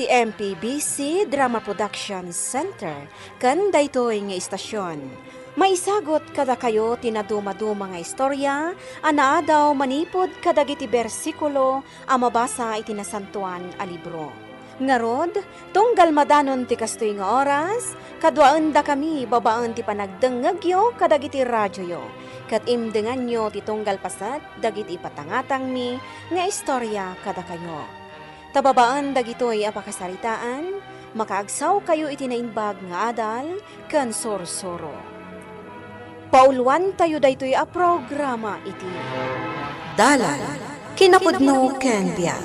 iti MPBC Drama Production Center kan daytoy nga istasyon. Maisagot kada kayo tinaduma-duma nga istorya, anaadaw manipod kadagiti bersikulo a mabasa iti nasantuan a libro. Ngarod, tunggal madanon ti kastoy nga oras, kadwaan da kami babaan ti panagdengegyo kadagiti radyo yo. Kat imdengan nyo ti tunggal pasat dagiti patangatang mi nga istorya kada kayo. Tababaan dagitoy apakasaritaan, makaagsaw kayo iti naimbag nga adal, kan sorsoro. Pauluan tayo daytoy a programa iti Dala Kinapudno ken Biag.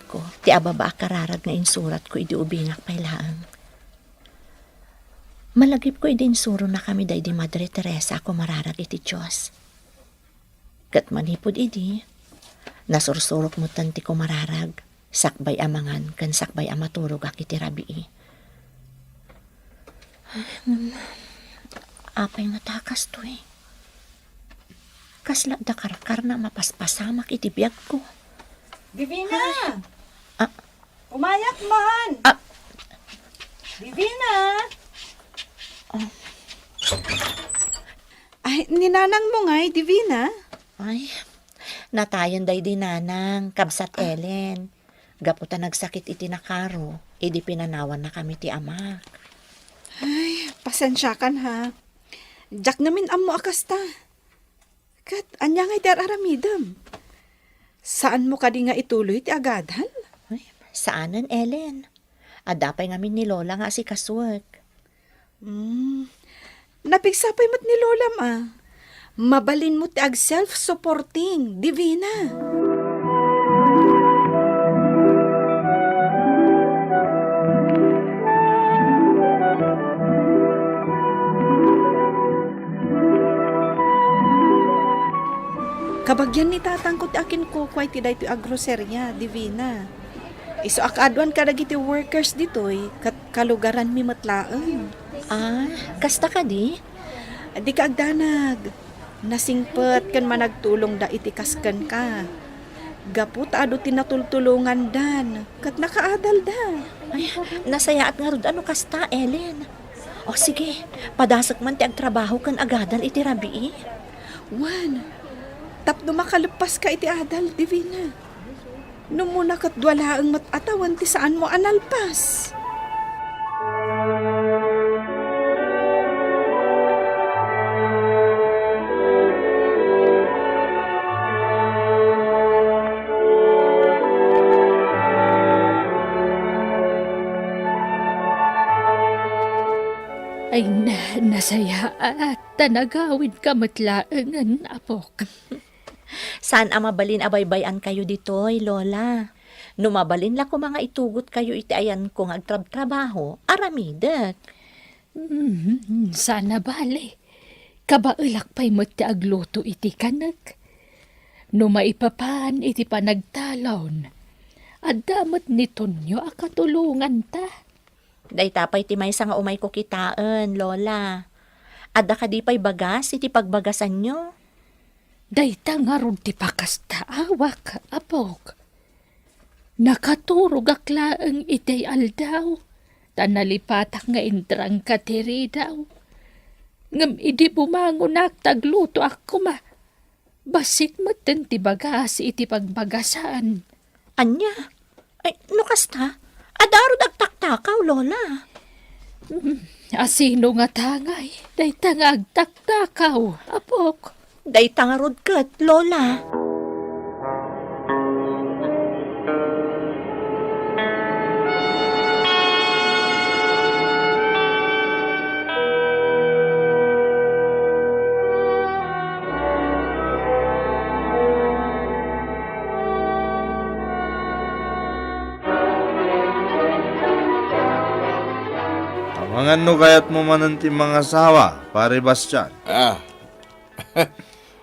Ko, ti ababa kararag nga insurat ko idi ubingak pailaan. Malagip ko idin suro na kami day di Madre Teresa ako mararag iti Diyos. Kat manipod idi, nasursurok mo tanti ko mararag, sakbay amangan, kan sakbay amaturog ak iti rabii. Apay nga takas to eh. Kasla da karkar na mapaspasamak iti biyag ko. Divina! Ah. Umayak man! Ah. Divina! Ay, ninanang mo nga Divina. Ay, natayan day di nanang, kabsat Ellen. Gaputa nagsakit iti nakaro, idi pinanawan na kami ti amak. Ay, pasensya kan ha. Jak namin amo akasta. Kat, anya nga iti aramidam. Saan mo kadi nga ituloy ti agadal? Ay, saanan Ellen? Adapay ngamin ni Lola nga si kaswag. Napigsapay mo't ni Lola ma. Mabalin mo ti ag self-supporting, Divina. Kabagyan ni tatang ko ti akin ko kway ti daytoy a grocerya, Divina. Iso akadwan kadagiti workers ditoy kat kalugaran mi matlaan. Ah, kasta ka di? Di ka agdanag. Nasingpet kan managtulong da iti kaskan ka. Gaput ado tinatultulungan dan. Kat nakaadal da. Ay, nasayaat nga rod ano kasta, Ellen. O sige, padasak man ti agtrabaho kan agadal iti rabii. Wan, tapno makalepas ka iti adal, Divina. Numuna kat dwalaang matatawan ti saan mo analpas. Ay nasaya at tanagawin ka matlaangan, apok. Saan mabalin abaybayan kayo ditoy, Lola? Numabalin la ko mga itugot kayo iti ayan kong agtrab-trabaho, aramidak. Sana bale. Kabailak pa'y mo't ti agluto iti kanag. No maipapan iti panagtalon. At damat nitonyo akatulungan ta. Day tapay ti may nga umay ko kitaan, Lola. Adda ka di pa'y bagas iti pagbagasan nyo. Dayta nga ron ti pakasta awak, apok. Nakaturog aklaang iti aldaw. Tanalipatak nga indrang katiri daw. Ngam idi bumangunak tagluto ako ma. Basit mo ti bagas iti pagbagasan. Anya? Ay, no kasta? Adaro dagtaktakaw, Lola. Asino nga tangay, dayta nga agtaktakaw, apok. Day tangarod kat, Lola. Mangan no kayat mo mananti mga sawa, pare Bastian.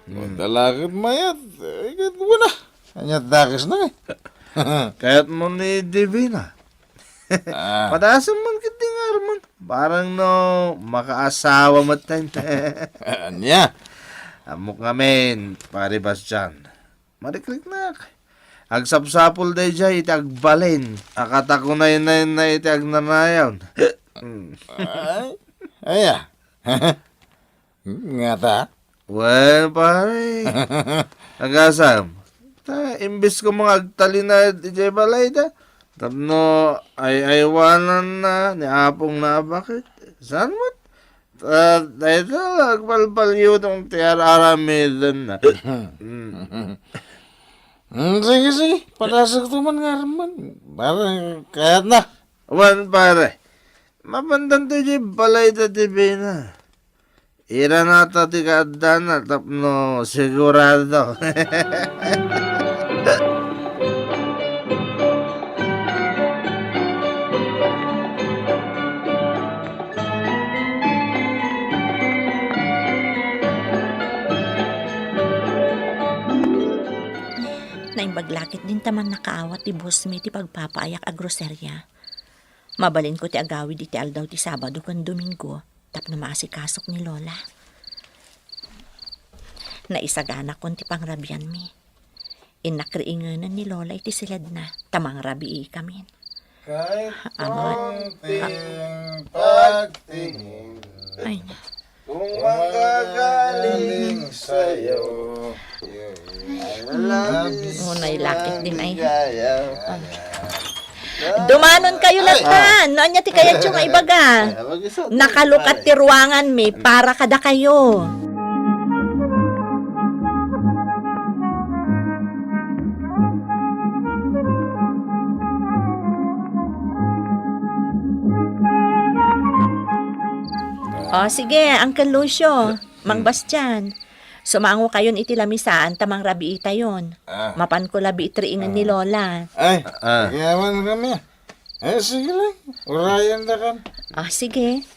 Dalakit mayat, ikat mo na. Anyat dakis na eh. Kayat mo ni Divina. Padasam man kiti nga man. Parang no, makaasawa mo tayo. Anya, Amok ngamin, pare Bastian. Mariklik na. Agsapsapol day jay iti agbalin. Akata ko na yun na iti agnanayaw. Ay, nga ta? Well, pare. Agasam. Imbis ko mga agtalina iti balay da. Tapno ay aywanan na ni apong na bakit. Saan mo? Ito, agpalpalyo itong tiar-aramidan na. Sige. Padasak tuman nga raman. Parang kahit na. Wan, pare. Mapandan to di balay da tibi na. Ira na ta ti kaadana, tapno sigurado. Baglakit din taman nakaawat ti boss mi ti pagpapaayak a groserya. Mabalin ko ti agawid iti aldaw ti Sabado kan Domingo tapno maasikasok ni Lola. Naisagana kon ti pangrabian mi. Inakriinganan ni Lola iti silad na tamang rabii kami. Kahit konting pagtingin, Ay na. kung magagaling sa'yo, Ngunay lakit din ay. Dumanon kayo latan. Noon niya ti kaya tiyong maibaga. Nakalukat ti ruangan mi para kada kayo. O sige, Uncle Lucio, Mang Bastian. Sumango kayon iti lamisaan tamang rabi ita yon. Mapan ko labi itriingan ni Lola. Ay, yaman kami. Sige lang. Urayan na kan. Sige.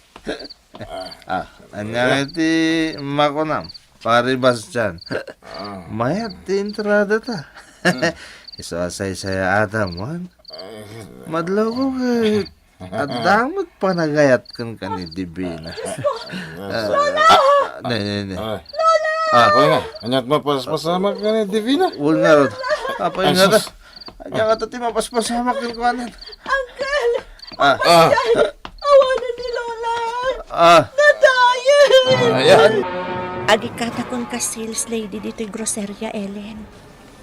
Anya iti makunam, pare Bastian. Mayat ti entrada ta. Iso asay saya Adam, wan. Madlaw ko kay at damot panagayat kan kani Divina. Lola! Ne. Pwede nga. Anyat mo paspasama ka ni Divina. Huwag na ron. Papay nga na. Anya ka tati mapaspasamak yung kanan. Uncle! Ah. Awanan ni Lola! Ah. Ayan. Agi katakon ka sales lady dito'y grocerya, Ellen.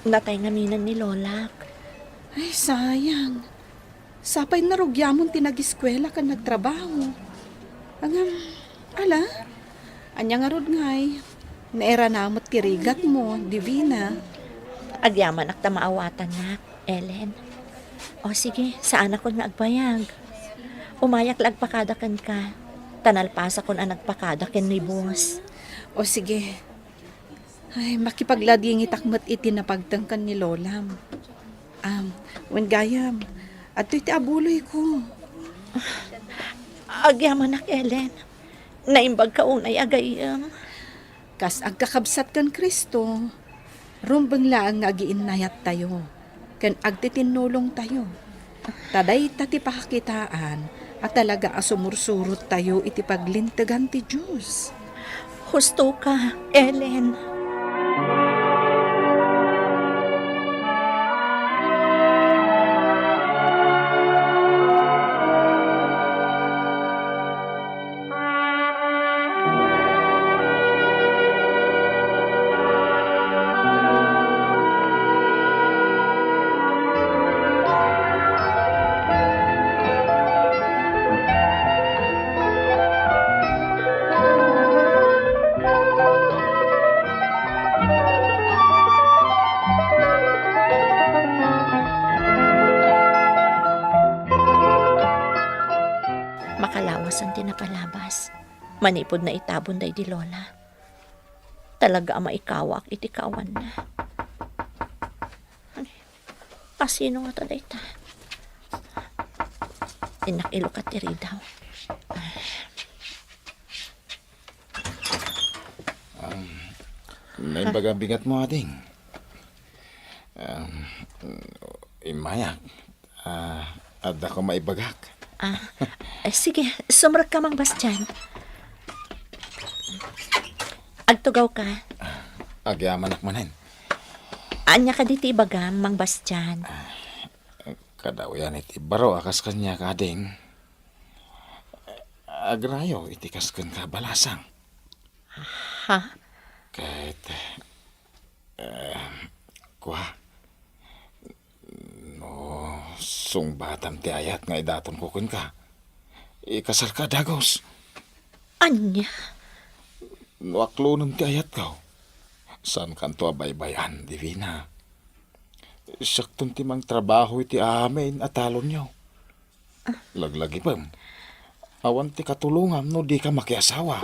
Natay ngaminan ni Lola. Ay, sayang. Sapay na rugyamon tinag-eskwela ka nagtrabaho. Ala, anya nga rod ngay. Naera namot kirigat mo, Divina. Agyaman ak tamaawatan na, Ellen. O sige, saan ako nga agbayag? Umayak lagpakadakan ka. Tanalpasa kon ang nagpakadakan ni boss. O sige. Ay, makipaglading itakmat iti napagtangkan ni Lolam. Wen gayam, at iti abuloy ko. Agyaman ak, Ellen. Naimbag ka unay agayam. Kas agkakabsat kan Kristo, rumbang laang nga agiinnayat tayo, kan agtitinulong tayo. Taday tati pakakitaan, at talaga asumursurot tayo iti paglintagan ti Diyos. Husto ka, Ellen. Makalawas ang tinapalabas. Manipod na itabon day di Lola. Talaga ama ikawak iti kawan na. Kasino nga taday ta? Inakilukat tiri daw. Naimbaga bigat mo ating. Imayak. At ako maibagak. Sige, sumrak ka Mang Bastian. Agtugaw ka. Agyaman akmanin. Anya ka diti bagam, Mang Bastian. Kadaw yan iti baro akas kanya kading. Agrayo iti kasken ka balasang. Ha? Kahit, kuha. No, sungbatam ti ayat nga idaton ko kun ka. Ikasal ka dagos. Anya? No aklonon ti ayat ka. Saan kanto abaybayan, Divina? Saktong timang trabaho iti amin at talon nyo. Laglagi pa. Awan ti katulungan no di ka makiasawa.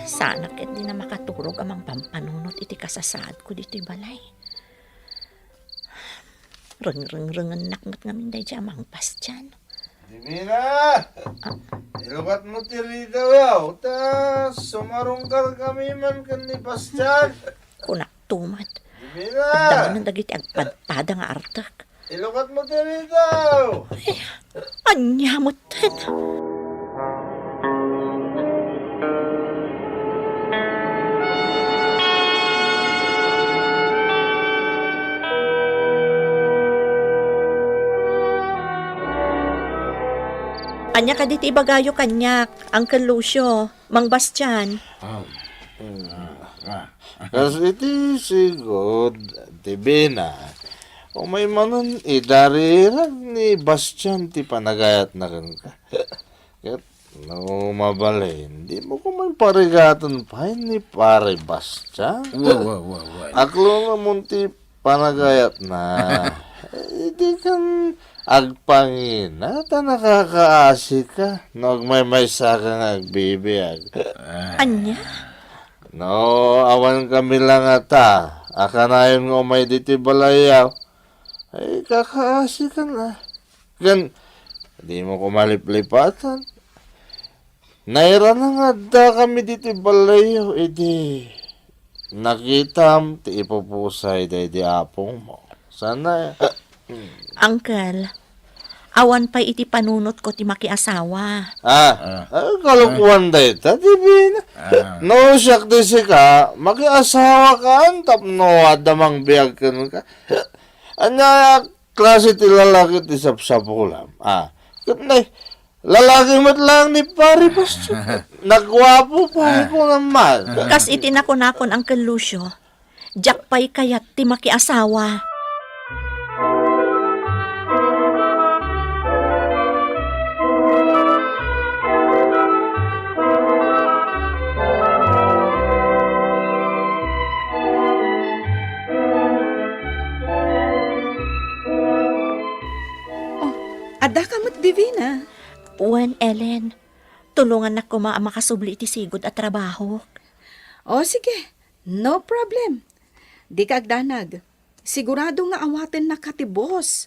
Sana ket di na makaturog amang pampanunot iti kasasaad ko dito'y balay. Reng-reng-rengen nakmat ngamin day di amang Bastian. Divina! Ilukat mo ti Rita yaw. Ta, sumarungkal kami man kan ni Bastian. Kunak tumat. Divina! Daman ng dagiti agpadpada nga artak. Ilukat mo ti Rita! Anya mo ten. Anya ka diti bagayo kanyak, Uncle Lucio, Mang Bastian. Kasi iti sigod, Divina. O may manon idarirag ni Bastian ti panagayat na kan ka. Kat no mabalin, di mo ko may parigatan pa ni pare Bastian. Wow. Aklo nga munti panagayat na. Hindi kan agpangina, ta nakakaasi ka. Nagmay sa kang agbibiyag. Anya? No, awan kami lang ata. Akanayon nga may diti balayaw. Ay, kakaasi ka na. Gan, di mo ko maliplipatan. Naira na nga da kami diti balayaw. Idi, nakitam, ti ipupusay day di apong mo. Sana, Uncle, awan pa iti panunot ko ti makiasawa. kalukuan day ta, Divina. No, siyak di si ka, makiasawa ka, antap no, adamang biyag ka nun ka. Anya, klase ti lalaki ti sapsapulam. Katnay, lalaki mo't lang ni pare Bastian. Nagwapo pa ko naman. Kas iti nakunakon Uncle Lucio, jak pa'y kayat ti makiasawa. Ada ka mo't, Divina. Uwan, Ellen, tulungan na ko makasubli iti sigod at trabaho. O sige, no problem. Di ka agdanag. Sigurado nga awaten na ka ti boss.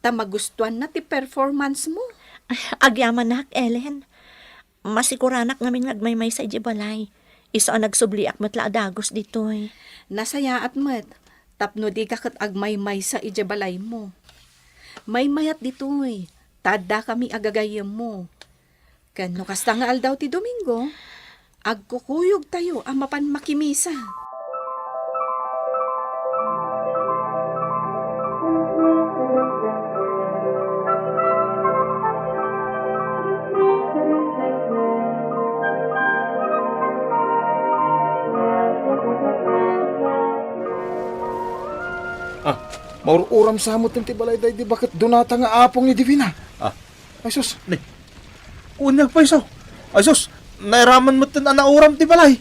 Ta magustuhan na ti performance mo. Agyaman nak, Ellen. Masiguranak ngamin ngagmaymay sa ijibalay. Iso ang nagsubli ak matla adagos ditoy. Nasaya at mat. Tapno di ka kat agmaymay sa ijabalay mo. May mayat ditoy. Tada kami agagayam mo. Kano kasta nga aldaw ti Domingo, agkukuyog tayo ang mapan makimisa. Maururam sa amot ng tibalay day di bakit dunata nga apong ni Divina. Ay sus, Unyag pa iso. Ay sus, nairaman mo't na nauram ti balay.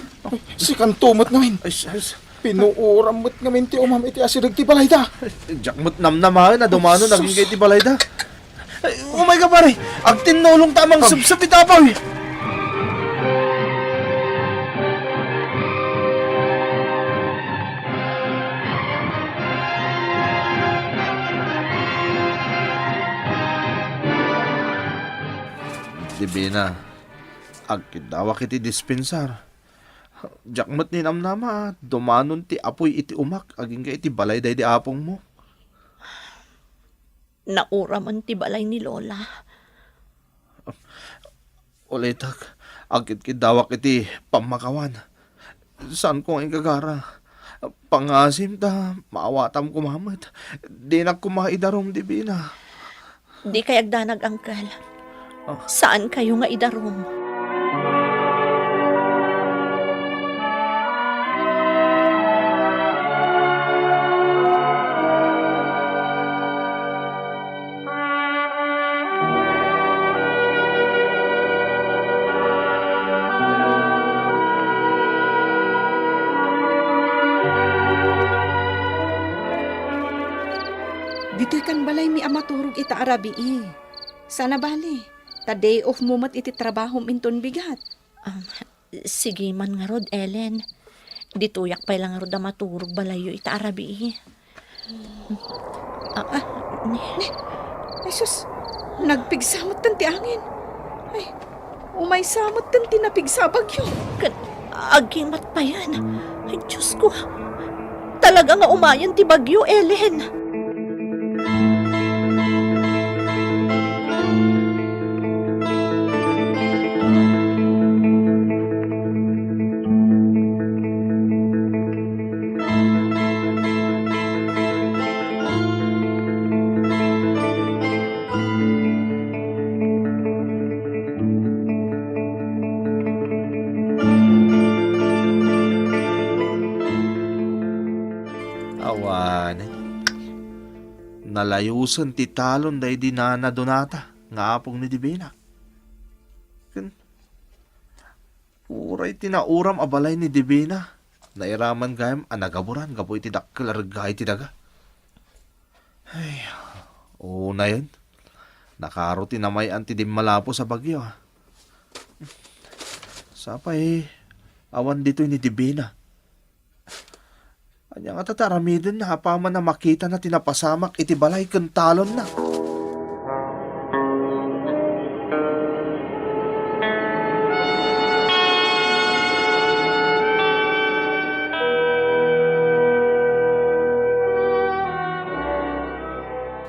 si kantumot ngamin. Ay, Pinuuram mo't ngamin ti umam iti asidag ti balay da. jak mo't namnamahan na dumano naging kay ti balay da. Ay, oh my God, pare. Ang tinulong tamang subsabit apaw. Divina, Agkid dawak iti dispensar. Jakmat ni namnama, dumanon ti apoy iti umak, aging ka iti balay day di apong mo. Naura man ti balay ni Lola. Ulitak, agkid dawak iti pamakawan. Saan ko ang gagara? Pangasim ta, maawatam kumamat. Di na kumaidarom di bina. Di kayag danag, Uncle. Saan kayo nga idarom? Dito'y kan balay mi amaturog ita arabi Sana bali, ta day off mo mat iti trabaho minton bigat. Sige man nga rod, Ellen. Dituyak pa lang rod na maturog balayo ita arabi. Ay sus, nagpigsamot tan ti angin. Ay, umay samot tan ti napigsabag yun. Aging mat pa yan. Ay, Diyos ko. Talaga nga umayan ti bagyo, Ellen. Awan. Nalayusan ti talon day di na donata, nga apong ni Divina. Uray tinauram abalay ni Divina. Nairaman gayam anagaburan, gapoy ti dakkel argay ti daga. Ay, na yun. Nakaro tinamayan ti dimalapo sa bagyo. Sapay, awan dito ni Divina. Anya nga tataramidin na hapaman na makita na tinapasamak iti balay ken talon na.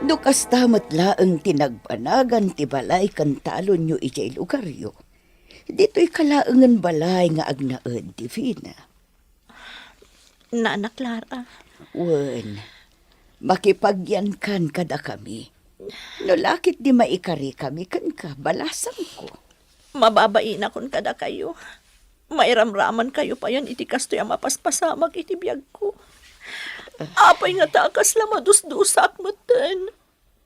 Dukas tamat laeng tinagpanagan ti balay kan talon nyo ijay lugaryo. Dito'y kalaengan balay nga agnaed ti Fina. Nana Clara. Wen, makipagyan kan kada kami. No lakit di maikari kami kan ka, balasan ko. Mababain akon kada kayo. Mairamraman kayo pa yan iti kastoy ang mapaspasamag iti biyag ko. Apay nga takas la madusdusak mo ten.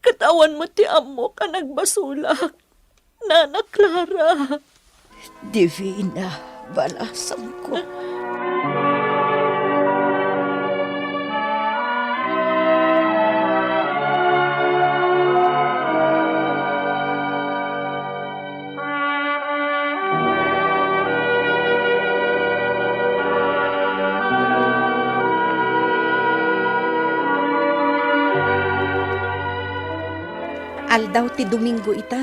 Katawan mo ti amo ka nagbasulak. Nana Clara. Divina, balasan ko. Aldaw ti Domingo ita.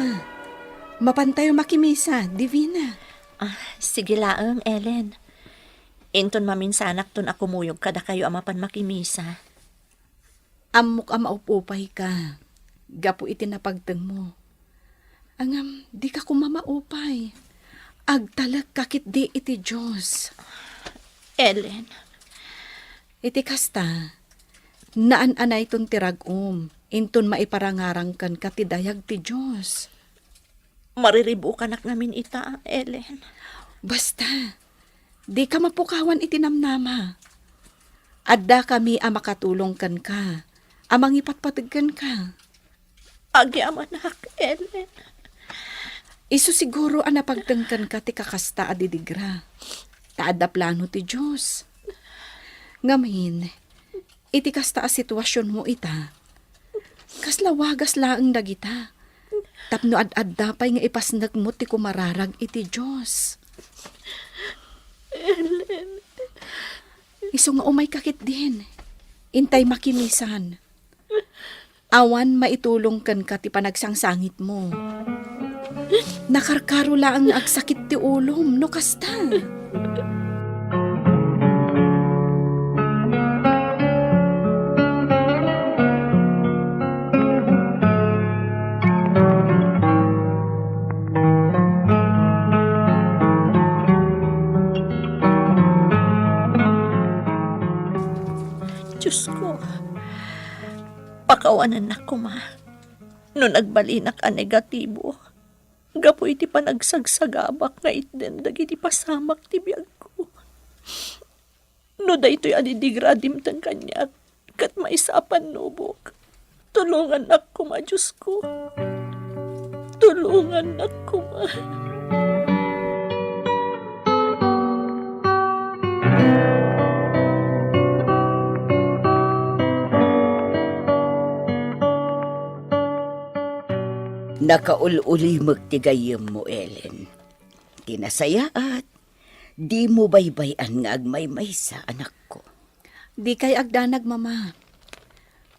Mapantayo makimisa, Divina. Sige laeng, Ellen. Inton maminsanak ton ako muyog kada kayo amapan makimisa. Amok ang maupupay ka. Gapo iti napagteng mo. Angam, di ka kumamaupay. Agtalag kakit di iti Diyos. Ellen. Iti kasta, naan-anay ton tiragom. Inton maiparangarang kan katidayag ti Diyos. Mariribu ka nak namin ita, Ellen. Basta, di ka mapukawan iti namnama. Adda kami ang makatulong kan ka. Amang ipatpatagkan ka. Agi amanak, Ellen. Isu siguro ang napagtangkan ka ti kakasta adidigra. Taadda plano ti Diyos. Ngamin, iti kasta a sitwasyon mo ita. Kaslawagas laeng dagita. Tapno ad-adda pay nga ipasnag mo ti kumararag iti Diyos. Ellen. Isu nga umay kakit din. Intay makimisan. Awan maitulong kan ka ti panagsangsangit mo. Nakarkaro lang ang agsakit ti ulom, no kasta. Diyos ko, pakawanan na ko ma. No nagbalinak a negatibo, gapo iti panagsagsagabak nga itdendag iti pasamak ti biyag ko. No daytoy adidigradim tang kanyak, kat maisapan nubok. Tulungan na ko ma, Diyos ko. Tulungan na ko ma. Nakaululi magtigayem mo, Ellen. Tinasayaat, di mo baybayan nga agmaymay sa anak ko. Di kay agdanag, mama.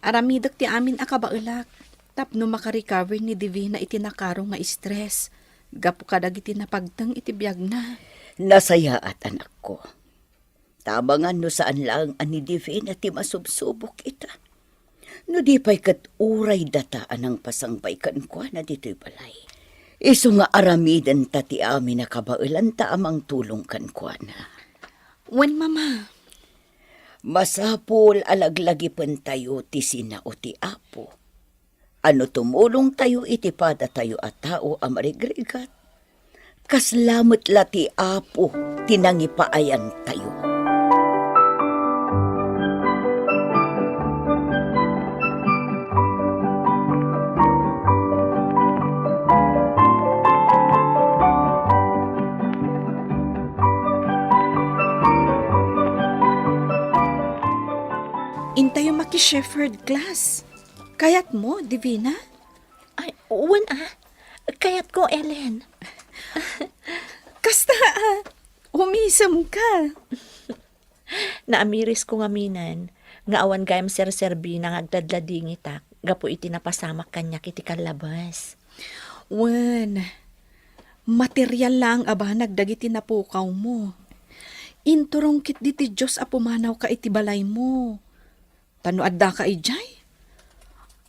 Aramidok ti amin akabaulak. Tapno makarecover ni Divina iti nakaro nga stress. Gapu kadag iti napagtang iti biyag na. Nasayaat, anak ko. Tabangan no saan lang ani Divina ti masubsubok ita. No di pa'y kat uray dataan ang pasangbay kan kwa na dito'y balay. Iso nga aramidan ta ti amin na kabailan ta amang tulong kan kwa na. Wen, mama? Masapol alaglagi pen tayo ti sina o ti apo. Ano tumulong tayo iti pada tayo at tao amarigrigat. Kaslamet la ti apo tinangipaayan tayo. Intayo maki-Shepherd class. Kayat mo, Divina? Ay, uwan kayat ko, Ellen. Kasta umisam ka. Naamiris ko nga minan, nga awan gayam serserbi na ngagdadlading itak, gapo iti napasamak kanya kiti kalabas. Wen, material lang aba nagdagiti napukaw mo. Inturong kit diti Diyos a pumanaw ka iti balay mo. Tano adda ka ijay?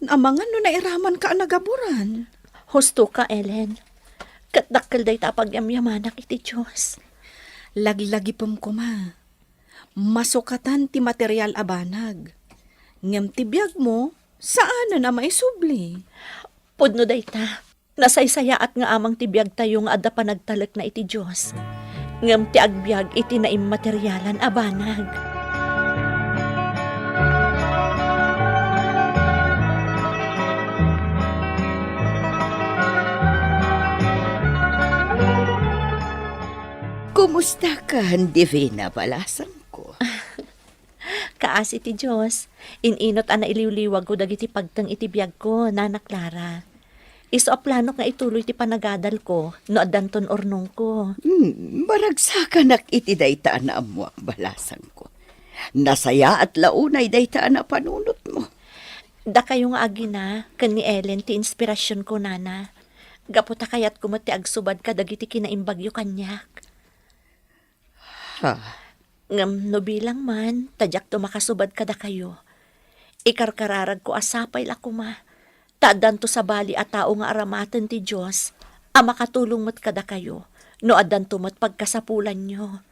Amangan no nairaman ka nagaburan. Husto ka, Ellen. Katdakkel day tapag yamyamanak iti Diyos. Lagi-lagi pam kuma. Masukatan ti material abanag. Ngem ti biyag mo, saan na maisubli? Pudno day ta. Nasaysaya at nga amang tibiyag tayo nga adda panagtalek na iti Diyos. Ngem ti agbyag iti na immateryalan abanag. Kumusta ka, Divina, balasan ko? Kaas iti Diyos, ininot ana iliwliwag ko dagiti pagtang iti biyag ko, Nana Clara. Iso a plano nga ituloy ti panagadal ko, no adanton ornong ko. Baragsakan iti daytaan na amuak balasan ko. Nasaya at launay daytaan na panunot mo. Da kayo nga agina, kan ni Ellen ti inspirasyon ko, Nana. Gaputa kayat kumati agsubad ka dagiti kinaimbagyo kanyak. Ngam no bilang man, tadyak to makasubad kada kayo. Ikarkararag ko asapay la kuma. Taadan to sa bali at tao nga aramatan ti Diyos, a makatulong mat kada kayo, no adan to mat pagkasapulan nyo.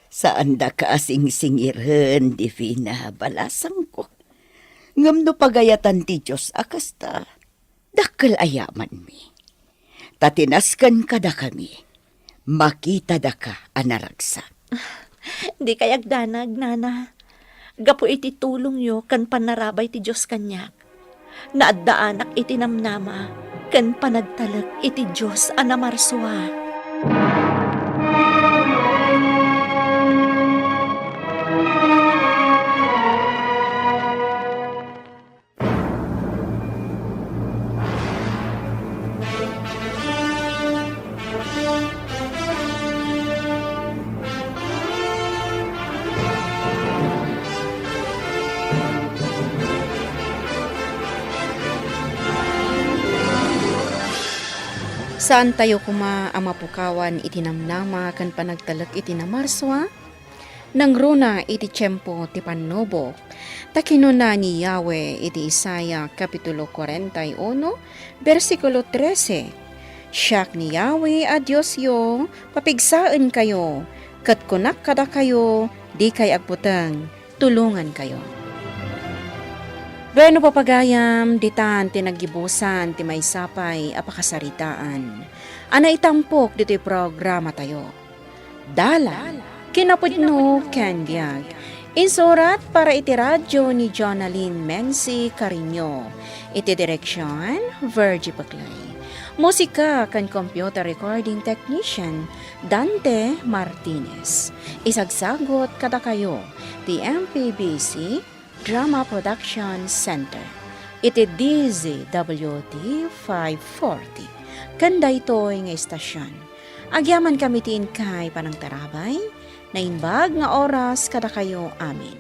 Saan da ka asing-singiren, Divina, balasang ko. Ngam no pagayatan ti Diyos akasta, dakkel ayaman mi. Tatinaskan kada kami. Makita da ka, anaragsak. Di kayag danag, Nana. Gapo iti tulong yo kan panarabay ti Diyos kanyak. Naaddaanak iti namnama, kan panagtalag iti Diyos anamarswa. Saan tayo kuma ang mapukawan iti namnama kan panagtalak iti na Marswa? Nang runa iti tiyempo ti panubok, takinuna ni Yahweh iti Isaya Kapitulo 41, versikulo 13. Siyak ni Yahweh a Diyos yo, papigsaan kayo, kat kunak kada kayo, di kay agputang, tulungan kayo. Bueno papagayam, ditan tinagibusan ti may sapay apakasaritaan. Ana itampok dito'y programa tayo. Dala, kinapudno ken biag. Insurat para iti radyo ni Jonalyn Menzi Carino. Iti direksyon, Virgie Paclay. Musika kan computer recording technician, Dante Martinez. Isagsagot kada kayo, the MPBC Drama Production Center. Iti DZWD 540. Kanda ito'y nga istasyon. Agyaman kami tiin kay panang tarabay, na imbag nga oras kada kayo amin.